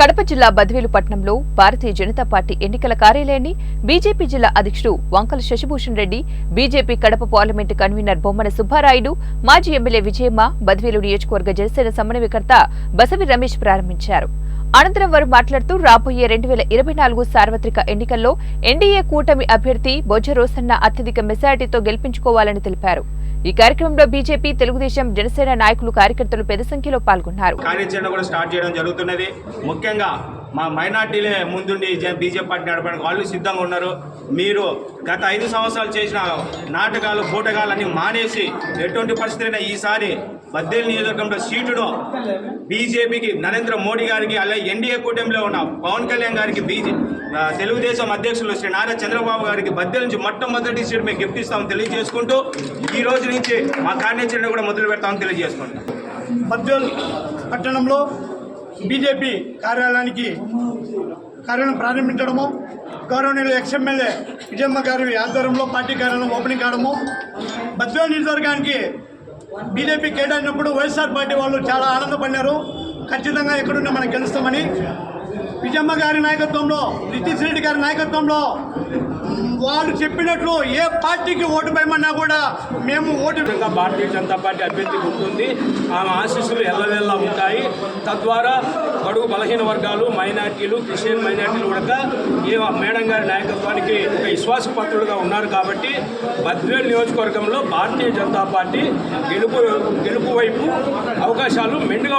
కడప జిల్లా బద్వేలు పట్టణంలో భారతీయ జనతా పార్టీ ఎన్నికల కార్యాలయాన్ని బీజేపీ జిల్లా అధ్యక్షుడు Vankala Shashibhushan Reddy, BJP Kadapa parliament convener Bommana Subbarayudu, మాజీ ఎమ్మెల్యే విజయమ్మ, బద్వేలు నియోజకవర్గ జనసేన సమన్వయకర్త బసవి రమేష్ ప్రారంభించారు. అనంతరం వారు మాట్లాడుతూ రాబోయే 2024 సార్వత్రిక ఎన్నికల్లో ఎన్డీఏ కూటమి అభ్యర్థి బొజ్జ రోసన్న అత్యధిక మెజారిటీతో గెలిపించుకోవాలని తెలిపారు. ఈ కార్యక్రమంలో బీజేపీ, తెలుగుదేశం, జనసేన నాయకులు, కార్యకర్తలు పెద్ద సంఖ్యలో పాల్గొన్నారు. కార్యాచరణ కూడా స్టార్ట్ చేయడం జరుగుతున్నది. ముఖ్యంగా మా మైనార్టీలే ముందుండి బీజేపీ పార్టీ నడపడానికి వాళ్ళు సిద్ధంగా ఉన్నారు. మీరు గత 5 సంవత్సరాలు చేసిన నాటకాలు, పోటకాలన్నీ మానేసి ఎటువంటి పరిస్థితులైనా ఈసారి బద్వేలు నియోజకవర్గంలో సీటును బీజేపీకి, నరేంద్ర మోడీ గారికి, అలాగే ఎన్డీఏ కూటమిలో ఉన్న పవన్ కళ్యాణ్ గారికి, తెలుగుదేశం అధ్యక్షులు శ్రీ నారా చంద్రబాబు గారికి బద్వేలు నుంచి మొట్టమొదటి సీటు మేము గిఫ్ట్ ఇస్తామని తెలియజేసుకుంటూ ఈ రోజు నుంచి మా కార్యాచరణ కూడా మొదలు పెడతామని తెలియజేసుకుంటాం. బద్వేలు పట్టణంలో బీజేపీ కార్యాలయం ప్రారంభించడము, గౌరవనీయులు ఎక్స్ఎమ్మెల్యే విజయమ్మ గారి ఆధ్వర్యంలో పార్టీ కార్యాలయం ఓపెనింగ్ కావడము, బద్వేలు నియోజకవర్గానికి బీజేపీ కేటాయినప్పుడు వైఎస్ఆర్ పార్టీ వాళ్ళు చాలా ఆనందపడినారు. ఖచ్చితంగా ఎక్కడున్నా మనం గెలుస్తామని. విజయమ్మ గారి నాయకత్వంలో, నితీష్ రెడ్డి గారి నాయకత్వంలో వాళ్ళు చెప్పినట్లు ఏ పార్టీకి ఓటు వేయమన్నా కూడా మేము ఓటు. భారతీయ జనతా పార్టీ అభ్యర్థి ఉంటుంది. ఆమె ఆశీస్సులు ఎల్లవెల్లా ఉంటాయి. తద్వారా బడుగు బలహీన వర్గాలు, మైనార్టీలు, క్రిస్టియన్ మైనార్టీలు కూడా మేడం గారి నాయకత్వానికి ఒక విశ్వాసపత్రులుగా ఉన్నారు. కాబట్టి బద్వేలు నియోజకవర్గంలో భారతీయ జనతా పార్టీ గెలుపు వైపు అవకాశాలు మెండుగా